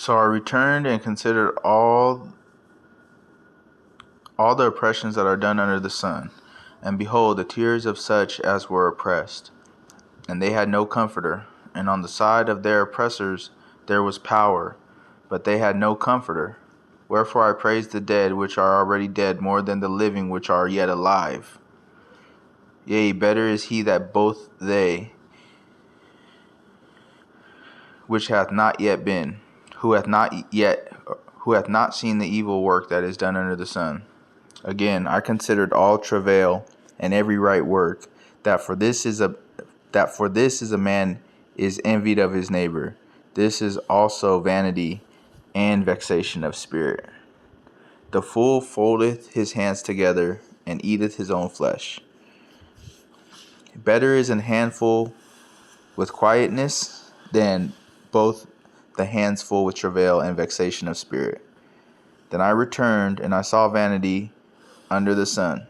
So I returned and considered all the oppressions that are done under the sun. And behold, the tears of such as were oppressed, and they had no comforter. And on the side of their oppressors there was power, but they had no comforter. Wherefore I praise the dead which are already dead more than the living which are yet alive. Yea, better is he that both they, which hath not yet been, who hath not seen the evil work that is done under the sun. Again, I considered all travail and every right work, that for this is a man is envied of his neighbor. This is also vanity and vexation of spirit. The fool foldeth his hands together and eateth his own flesh. Better is an handful with quietness than both the hands full with travail and vexation of spirit. Then I returned, and I saw vanity under the sun.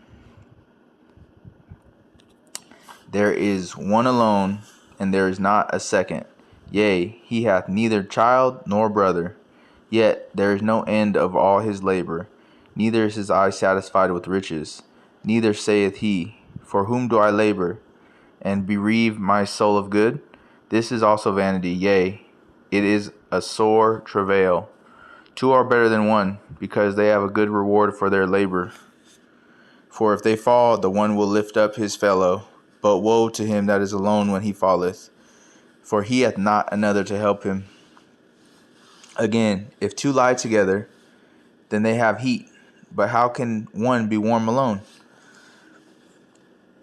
There is one alone, and there is not a second. Yea, he hath neither child nor brother. Yet there is no end of all his labor, neither is his eye satisfied with riches. Neither saith he, For whom do I labor, and bereave my soul of good? This is also vanity, yea, it is a sore travail. Two are better than one, because they have a good reward for their labor. For if they fall, the one will lift up his fellow. But woe to him that is alone when he falleth, for he hath not another to help him. Again, if two lie together, then they have heat. But how can one be warm alone?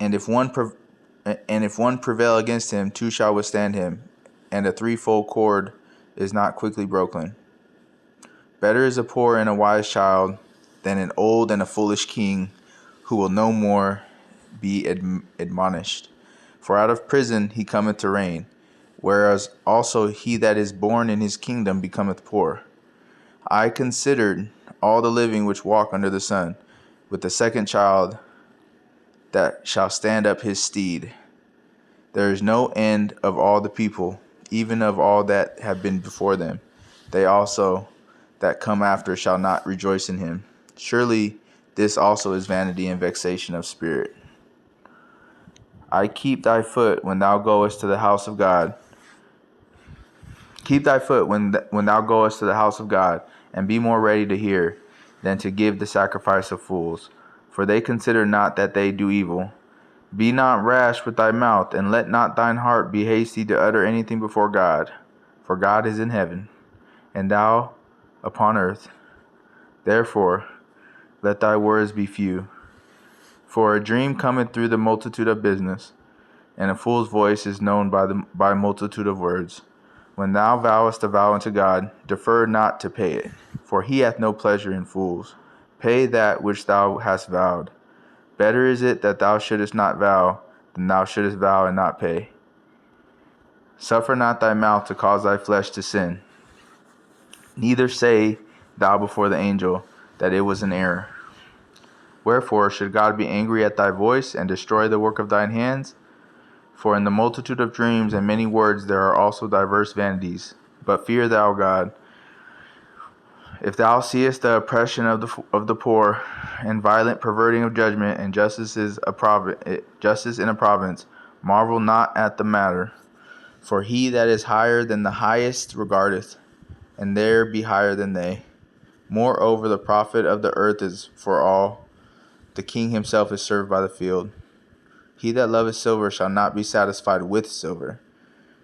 And if one prevail against him, two shall withstand him, and a threefold cord is not quickly broken. Better is a poor and a wise child than an old and a foolish king, who will no more be admonished. For out of prison he cometh to reign, whereas also he that is born in his kingdom becometh poor. I considered all the living which walk under the sun, with the second child that shall stand up his steed. There is no end of all the people, even of all that have been before them. They also that come after shall not rejoice in him. Surely this also is vanity and vexation of spirit. I keep thy foot when thou goest to the house of God. Keep thy foot when thou goest to the house of God, and be more ready to hear than to give the sacrifice of fools. For they consider not that they do evil. Be not rash with thy mouth, and let not thine heart be hasty to utter anything before God. For God is in heaven, and thou upon earth. Therefore, let thy words be few. For a dream cometh through the multitude of business, and a fool's voice is known by multitude of words. When thou vowest a vow unto God, defer not to pay it, for he hath no pleasure in fools. Pay that which thou hast vowed. Better is it that thou shouldest not vow, than thou shouldest vow and not pay. Suffer not thy mouth to cause thy flesh to sin. Neither say thou before the angel that it was an error. Wherefore should God be angry at thy voice, and destroy the work of thine hands? For in the multitude of dreams and many words there are also diverse vanities. But fear thou God. If thou seest the oppression of the poor, and violent perverting of judgment, and justice in a province, marvel not at the matter. For he that is higher than the highest regardeth, and there be higher than they. Moreover, the profit of the earth is for all. The king himself is served by the field. He that loveth silver shall not be satisfied with silver,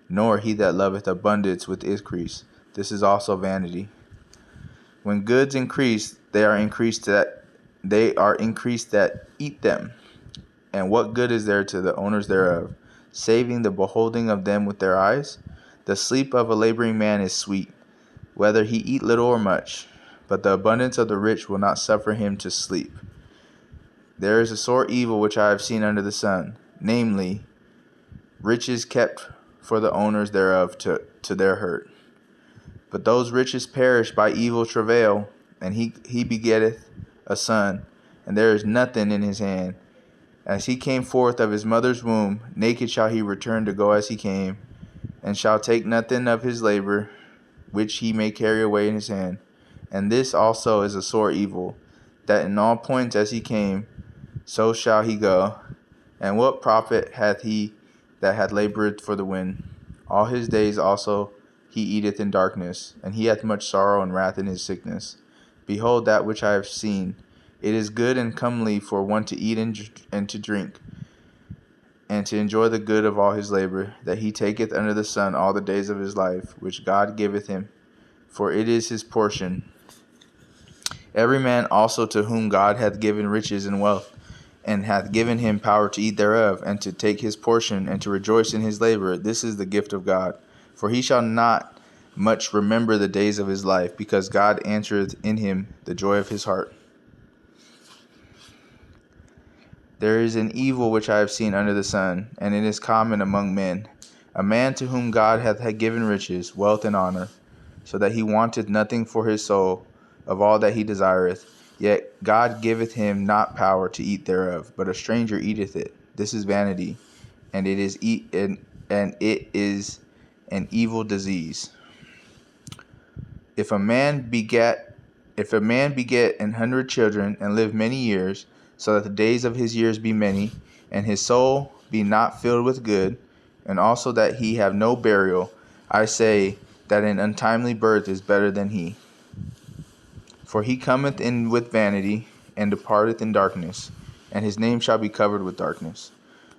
nor he that loveth abundance with increase. This is also vanity. When goods increase, they are increased that eat them. And what good is there to the owners thereof, saving the beholding of them with their eyes? The sleep of a laboring man is sweet, whether he eat little or much, but the abundance of the rich will not suffer him to sleep. There is a sore evil which I have seen under the sun, namely, riches kept for the owners thereof to their hurt. But those riches perish by evil travail, and he begetteth a son, and there is nothing in his hand. As he came forth of his mother's womb, naked shall he return to go as he came, and shall take nothing of his labor. which he may carry away in his hand. And this also is a sore evil, that in all points as he came, so shall he go. And what profit hath he that hath labored for the wind? All his days also he eateth in darkness, and he hath much sorrow and wrath in his sickness. Behold, that which I have seen, it is good and comely for one to eat and to drink, and to enjoy the good of all his labor, that he taketh under the sun all the days of his life, which God giveth him, for it is his portion. Every man also to whom God hath given riches and wealth, and hath given him power to eat thereof, and to take his portion, and to rejoice in his labor, this is the gift of God. For he shall not much remember the days of his life, because God answereth in him the joy of his heart. There is an evil which I have seen under the sun, and it is common among men, a man to whom God hath given riches, wealth, and honor, so that he wanteth nothing for his soul of all that he desireth. Yet God giveth him not power to eat thereof, but a stranger eateth it. This is vanity, and it is an evil disease. If a man beget 100 children, and live many years, so that the days of his years be many, and his soul be not filled with good, and also that he have no burial, I say that an untimely birth is better than he. For he cometh in with vanity, and departeth in darkness, and his name shall be covered with darkness.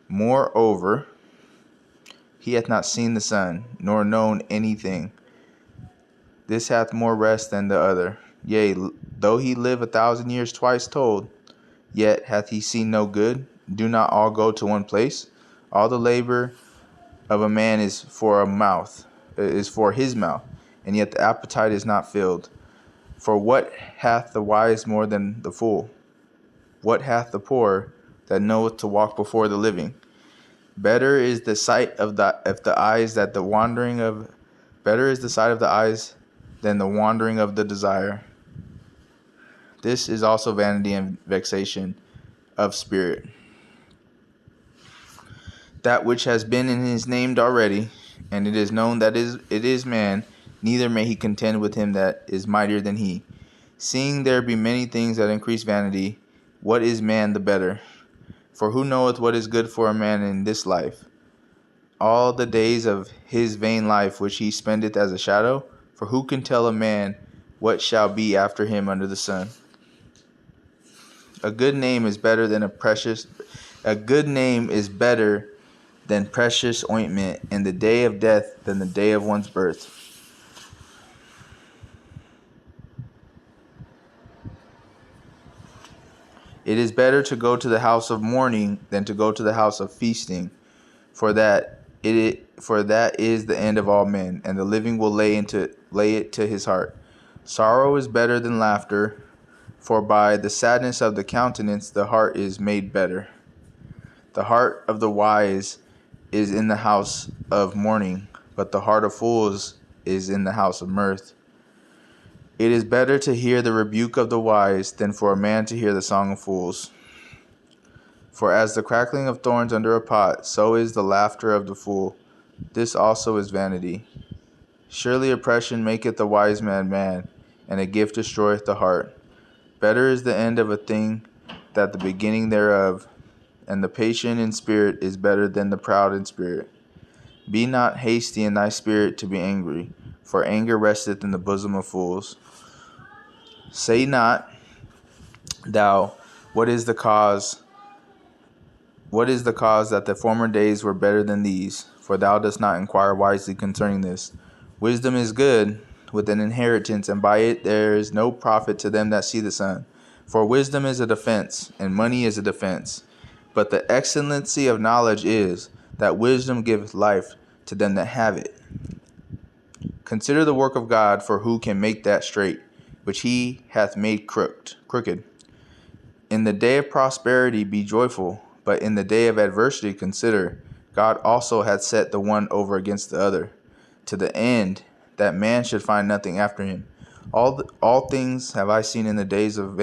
Moreover, he hath not seen the sun, nor known anything. This hath more rest than the other. Yea, though he live 1,000 years twice told, yet hath he seen no good. Do not all go to one place? All the labor of a man is for his mouth, and yet the appetite is not filled. For what hath the wise more than the fool? What hath the poor that knoweth to walk before the living? Better is the sight of the eyes than the wandering of the desire. This is also vanity and vexation of spirit. That which has been in his named already, and it is known that it is man, neither may he contend with him that is mightier than he. Seeing there be many things that increase vanity, what is man the better? For who knoweth what is good for a man in this life? All the days of his vain life which he spendeth as a shadow? For who can tell a man what shall be after him under the sun? A good name is better than precious ointment, and the day of death than the day of one's birth. It is better to go to the house of mourning than to go to the house of feasting, for that is the end of all men, and the living will lay it to his heart. Sorrow is better than laughter, for by the sadness of the countenance the heart is made better. The heart of the wise is in the house of mourning, but the heart of fools is in the house of mirth. It is better to hear the rebuke of the wise than for a man to hear the song of fools. For as the crackling of thorns under a pot, so is the laughter of the fool. This also is vanity. Surely oppression maketh a wise man mad, and a gift destroyeth the heart. Better is the end of a thing than the beginning thereof, and the patient in spirit is better than the proud in spirit. Be not hasty in thy spirit to be angry, for anger resteth in the bosom of fools. Say not thou, what is the cause that the former days were better than these? For thou dost not inquire wisely concerning this. Wisdom is good with an inheritance, and by it there is no profit to them that see the sun. For wisdom is a defense, and money is a defense. But the excellency of knowledge is, that wisdom giveth life to them that have it. Consider the work of God, for who can make that straight, which he hath made crooked? In the day of prosperity be joyful, but in the day of adversity consider, God also hath set the one over against the other, to the end that man should find nothing after him. All things have I seen in the days of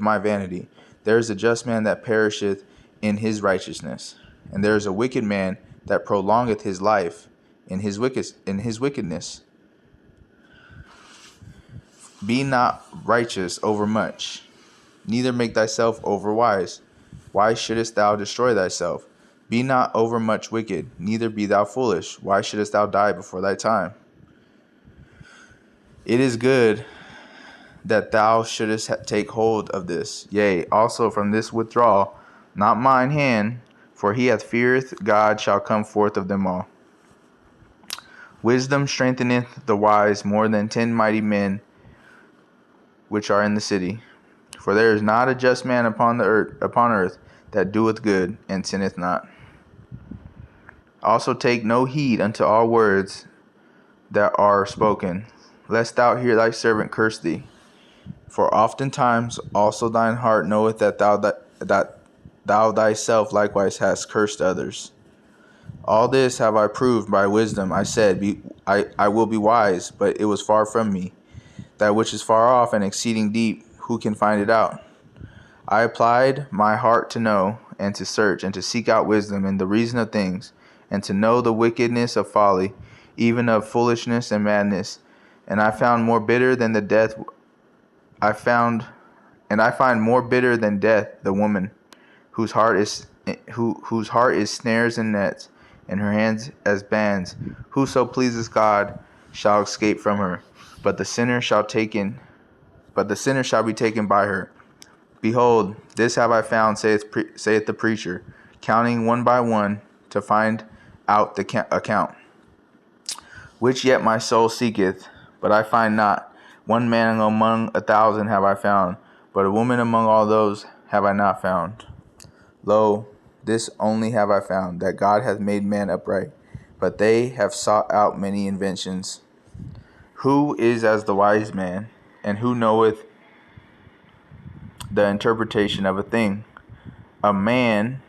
my vanity. There is a just man that perisheth in his righteousness, and there is a wicked man that prolongeth his life in his wickedness. Be not righteous over much, neither make thyself over wise. Why shouldest thou destroy thyself? Be not overmuch wicked, neither be thou foolish. Why shouldest thou die before thy time? It is good that thou shouldest take hold of this. Yea, also from this withdraw, not mine hand, for he that feareth God shall come forth of them all. Wisdom strengtheneth the wise more than 10 mighty men which are in the city. For there is not a just man upon earth that doeth good and sinneth not. Also take no heed unto all words that are spoken, lest thou hear thy servant curse thee. For oftentimes also thine heart knoweth that thou thyself likewise hast cursed others. All this have I proved by wisdom. I said, I will be wise, but it was far from me. That which is far off and exceeding deep, who can find it out? I applied my heart to know, and to search, and to seek out wisdom and the reason of things, and to know the wickedness of folly, even of foolishness and madness. And I found more bitter than the death. I find more bitter than death the woman whose heart is snares and nets, and her hands as bands. Whoso pleases God shall escape from her, but the sinner shall be taken by her. Behold, this have I found, saith the preacher, counting one by one to find out the account, which yet my soul seeketh, but I find not. One man among 1,000 have I found, but a woman among all those have I not found. Lo, this only have I found, that God hath made man upright, but they have sought out many inventions. Who is as the wise man, and who knoweth the interpretation of a thing? A man's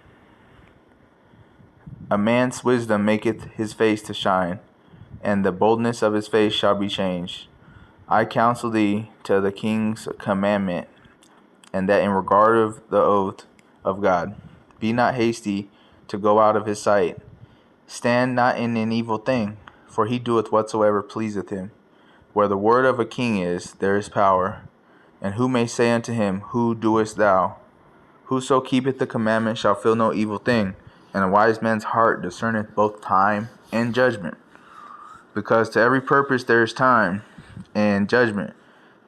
wisdom maketh his face to shine, and the boldness of his face shall be changed. I counsel thee to the king's commandment, and that in regard of the oath of God, be not hasty to go out of his sight. Stand not in an evil thing, for he doeth whatsoever pleaseth him. Where the word of a king is, there is power. And who may say unto him, Who doest thou? Whoso keepeth the commandment shall feel no evil thing, and a wise man's heart discerneth both time and judgment. Because to every purpose there is time and judgment.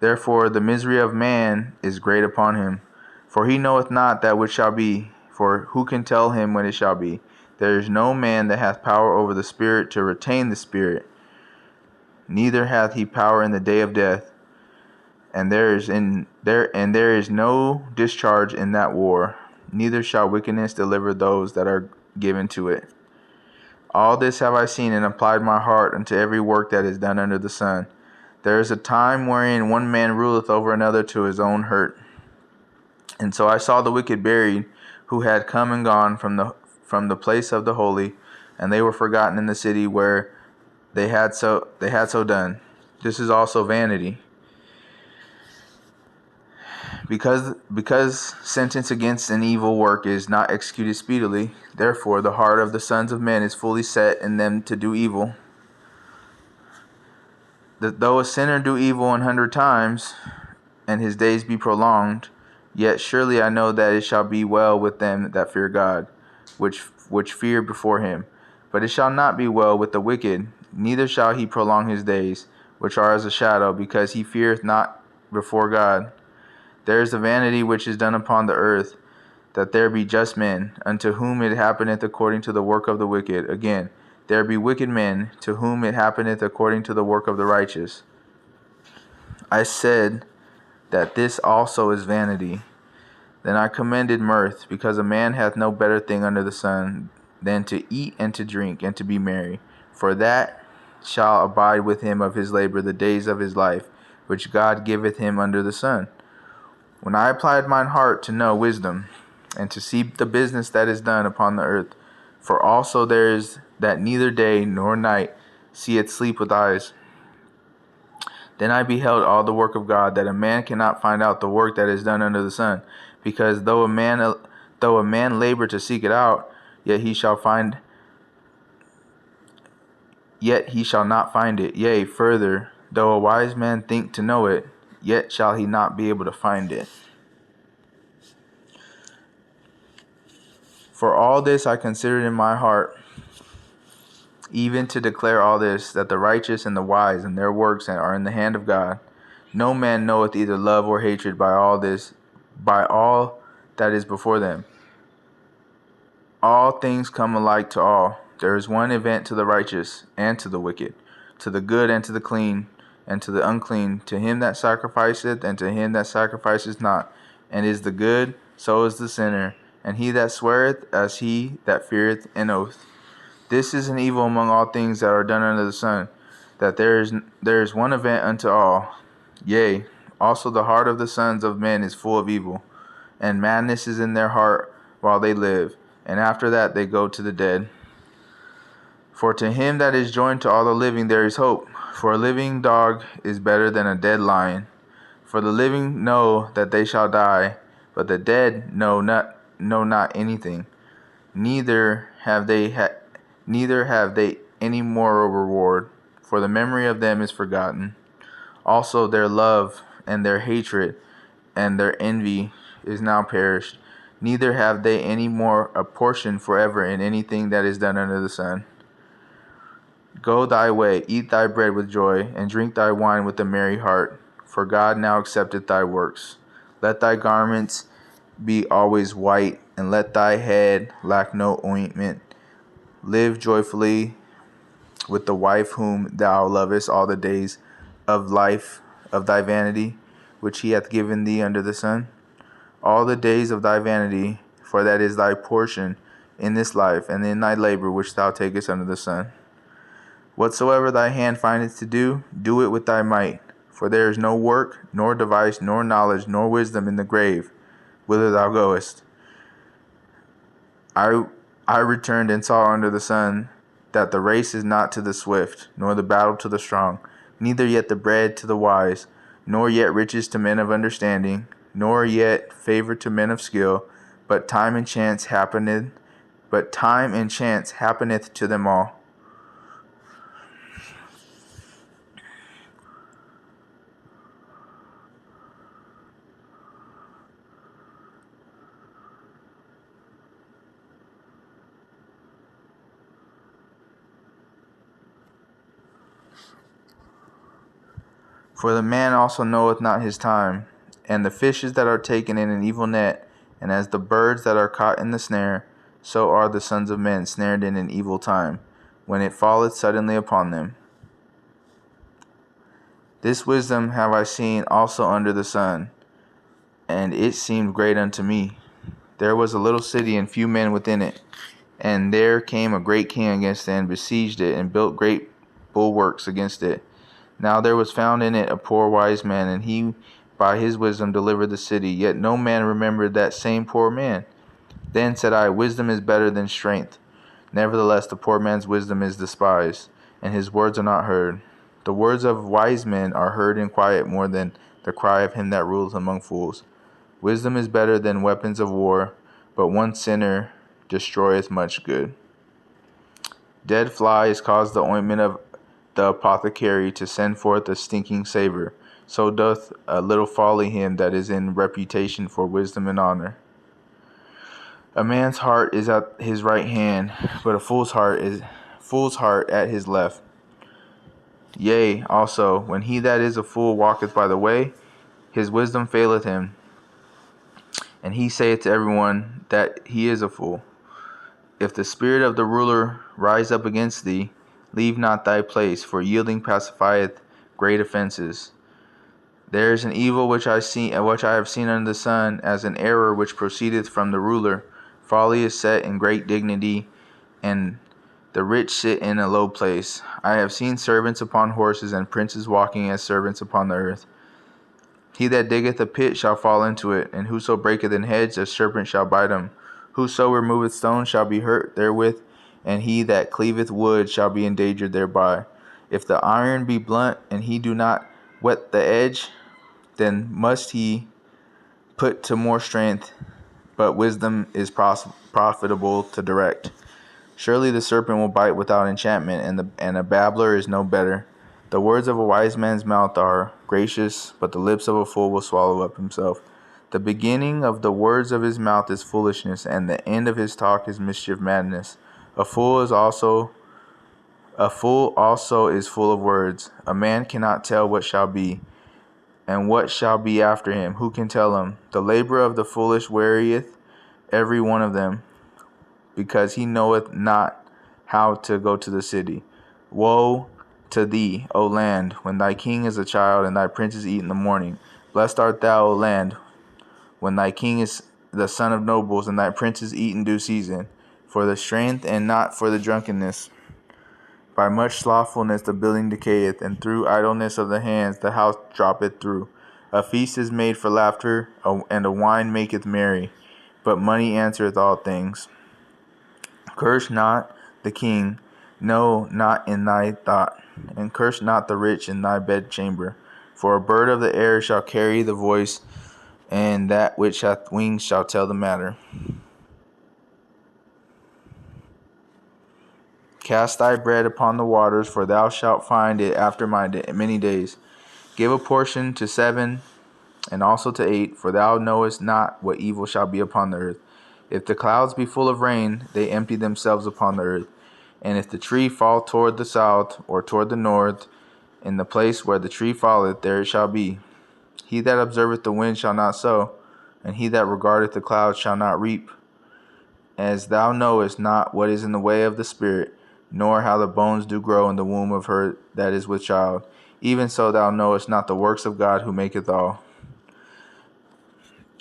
Therefore the misery of man is great upon him. For he knoweth not that which shall be, for who can tell him when it shall be? There is no man that hath power over the spirit to retain the spirit, neither hath he power in the day of death. And there is no discharge in that war, neither shall wickedness deliver those that are given to it. All this have I seen, and applied my heart unto every work that is done under the sun. There is a time wherein one man ruleth over another to his own hurt. And so I saw the wicked buried, who had come and gone from the place of the holy, and they were forgotten in the city where they had so done. This is also vanity. Because sentence against an evil work is not executed speedily, therefore the heart of the sons of men is fully set in them to do evil. That though a sinner do evil 100 times, and his days be prolonged, yet surely I know that it shall be well with them that fear God, which fear before him. But it shall not be well with the wicked, neither shall he prolong his days, which are as a shadow, because he feareth not before God. There is a vanity which is done upon the earth, that there be just men, unto whom it happeneth according to the work of the wicked. Again, there be wicked men, to whom it happeneth according to the work of the righteous. I said that this also is vanity. Then I commended mirth, because a man hath no better thing under the sun than to eat and to drink and to be merry, for that shall abide with him of his labor the days of his life, which God giveth him under the sun. When I applied mine heart to know wisdom, and to see the business that is done upon the earth, for also there is that neither day nor night seeth sleep with eyes. Then I beheld all the work of God, that a man cannot find out the work that is done under the sun, because though a man labor to seek it out, yet he shall not find it. Yea, further, though a wise man think to know it, yet shall he not be able to find it. For all this I considered in my heart, even to declare all this, that the righteous and the wise and their works are in the hand of God. No man knoweth either love or hatred by all that is before them. All things come alike to all. There is one event to the righteous and to the wicked, to the good and to the clean, and to the unclean, to him that sacrificeth and to him that sacrificeth not. And is the good, so is the sinner, and he that sweareth as he that feareth an oath. This is an evil among all things that are done under the sun, that there is one event unto all. Yea, also the heart of the sons of men is full of evil, and madness is in their heart while they live, and after that they go to the dead. For to him that is joined to all the living there is hope. For a living dog is better than a dead lion. For the living know that they shall die, but the dead know not anything. Neither have they any more reward, for the memory of them is forgotten. Also their love and their hatred and their envy is now perished. Neither have they any more a portion forever in anything that is done under the sun. Go thy way, eat thy bread with joy, and drink thy wine with a merry heart, for God now accepteth thy works. Let thy garments be always white, and let thy head lack no ointment. Live joyfully with the wife whom thou lovest all the days of life of thy vanity, which he hath given thee under the sun. All the days of thy vanity, for that is thy portion in this life, and in thy labor which thou takest under the sun. Whatsoever thy hand findeth to do, do it with thy might. For there is no work, nor device, nor knowledge, nor wisdom in the grave, whither thou goest. I returned and saw under the sun that the race is not to the swift, nor the battle to the strong, neither yet the bread to the wise, nor yet riches to men of understanding, nor yet favor to men of skill, but time and chance happeneth to them all. For the man also knoweth not his time, and the fishes that are taken in an evil net, and as the birds that are caught in the snare, so are the sons of men snared in an evil time, when it falleth suddenly upon them. This wisdom have I seen also under the sun, and it seemed great unto me. There was a little city and few men within it, and there came a great king against it, and besieged it, and built great bulwarks against it. Now there was found in it a poor wise man, and he by his wisdom delivered the city. Yet no man remembered that same poor man. Then said I, Wisdom is better than strength. Nevertheless the poor man's wisdom is despised, and his words are not heard. The words of wise men are heard in quiet more than the cry of him that ruleth among fools. Wisdom is better than weapons of war, but one sinner destroyeth much good. Dead flies cause the ointment of the apothecary to send forth a stinking savor. So doth a little folly him that is in reputation for wisdom and honor. A man's heart is at his right hand, but a fool's heart at his left. Yea, also, when he that is a fool walketh by the way, his wisdom faileth him, and he saith to everyone that he is a fool. If the spirit of the ruler rise up against thee, leave not thy place, for yielding pacifieth great offenses. There is an evil which I have seen under the sun, as an error which proceedeth from the ruler. Folly is set in great dignity, and the rich sit in a low place. I have seen servants upon horses, and princes walking as servants upon the earth. He that diggeth a pit shall fall into it, and whoso breaketh an hedge, a serpent shall bite him. Whoso removeth stones shall be hurt therewith, and he that cleaveth wood shall be endangered thereby. If the iron be blunt, and he do not whet the edge, then must he put to more strength, but wisdom is profitable to direct. Surely the serpent will bite without enchantment, and a babbler is no better. The words of a wise man's mouth are gracious, but the lips of a fool will swallow up himself. The beginning of the words of his mouth is foolishness, and the end of his talk is mischief madness. A fool also is full of words. A man cannot tell what shall be, and what shall be after him. Who can tell him? The labor of the foolish wearieth every one of them, because he knoweth not how to go to the city. Woe to thee, O land, when thy king is a child, and thy princes eat in the morning. Blessed art thou, O land, when thy king is the son of nobles, and thy princes eat in due season. For the strength, and not for the drunkenness. By much slothfulness the building decayeth, and through idleness of the hands the house droppeth through. A feast is made for laughter, and a wine maketh merry, but money answereth all things. Curse not the king, no, not in thy thought, and curse not the rich in thy bedchamber. For a bird of the air shall carry the voice, and that which hath wings shall tell the matter. Cast thy bread upon the waters, for thou shalt find it after many days. Give a portion to 7, and also to 8, for thou knowest not what evil shall be upon the earth. If the clouds be full of rain, they empty themselves upon the earth. And if the tree fall toward the south, or toward the north, in the place where the tree falleth, there it shall be. He that observeth the wind shall not sow, and he that regardeth the clouds shall not reap. As thou knowest not what is in the way of the Spirit, nor how the bones do grow in the womb of her that is with child, even so thou knowest not the works of God who maketh all.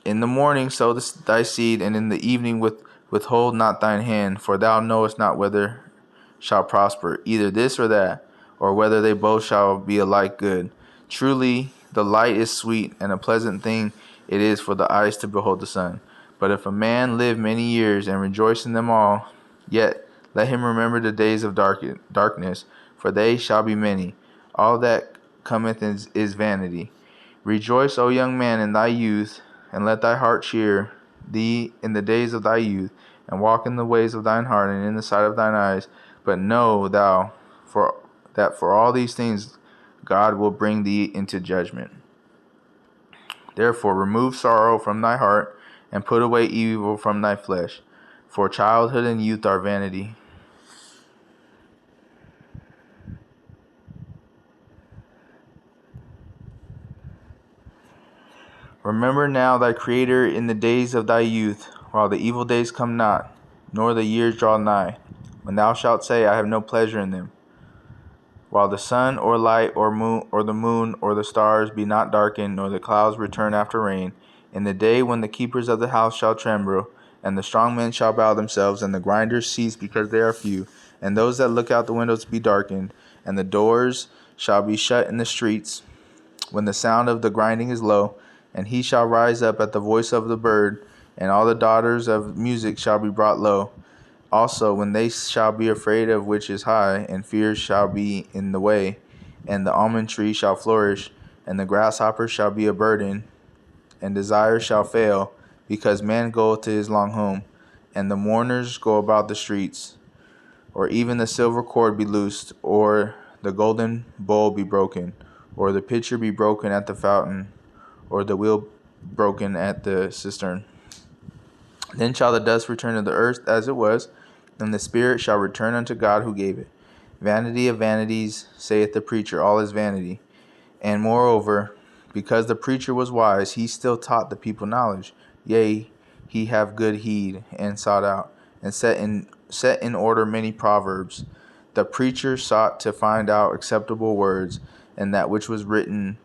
In the morning sow thy seed, and in the evening withhold not thine hand, for thou knowest not whether shall prosper, either this or that, or whether they both shall be alike good. Truly, the light is sweet, and a pleasant thing it is for the eyes to behold the sun. But if a man live many years, and rejoice in them all, yet let him remember the days of darkness, for they shall be many. All that cometh is vanity. Rejoice, O young man, in thy youth, and let thy heart cheer thee in the days of thy youth, and walk in the ways of thine heart, and in the sight of thine eyes. But know thou that for all these things God will bring thee into judgment. Therefore remove sorrow from thy heart, and put away evil from thy flesh. For childhood and youth are vanity. Remember now thy Creator in the days of thy youth, while the evil days come not, nor the years draw nigh, when thou shalt say, I have no pleasure in them. While the sun or light or the moon or the stars be not darkened, nor the clouds return after rain, in the day when the keepers of the house shall tremble, and the strong men shall bow themselves, and the grinders cease because they are few, and those that look out the windows be darkened, and the doors shall be shut in the streets, when the sound of the grinding is low, and he shall rise up at the voice of the bird, and all the daughters of music shall be brought low. Also, when they shall be afraid of which is high, and fear shall be in the way, and the almond tree shall flourish, and the grasshopper shall be a burden, and desire shall fail, because man goeth to his long home, and the mourners go about the streets, or even the silver cord be loosed, or the golden bowl be broken, or the pitcher be broken at the fountain, or the wheel broken at the cistern. Then shall the dust return to the earth as it was, and the spirit shall return unto God who gave it. Vanity of vanities, saith the preacher, all is vanity. And moreover, because the preacher was wise, he still taught the people knowledge. Yea, he have good heed, and sought out, and set in order many proverbs. The preacher sought to find out acceptable words, and that which was written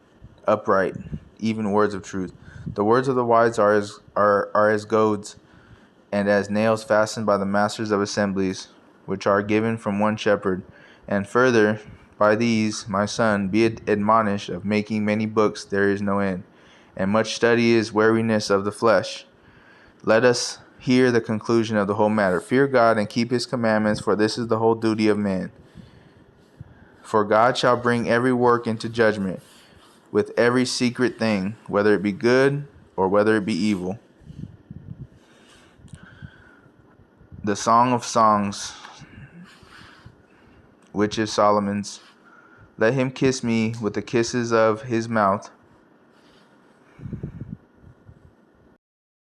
upright, even words of truth. The words of the wise are as goads, and as nails fastened by the masters of assemblies, which are given from one shepherd. And further, by these, my son, be admonished, of making many books there is no end, and much study is weariness of the flesh. Let us hear the conclusion of the whole matter. Fear God and keep his commandments, for this is the whole duty of man. For God shall bring every work into judgment, with every secret thing, whether it be good or whether it be evil. The Song of Songs, which is Solomon's. Let him kiss me with the kisses of his mouth,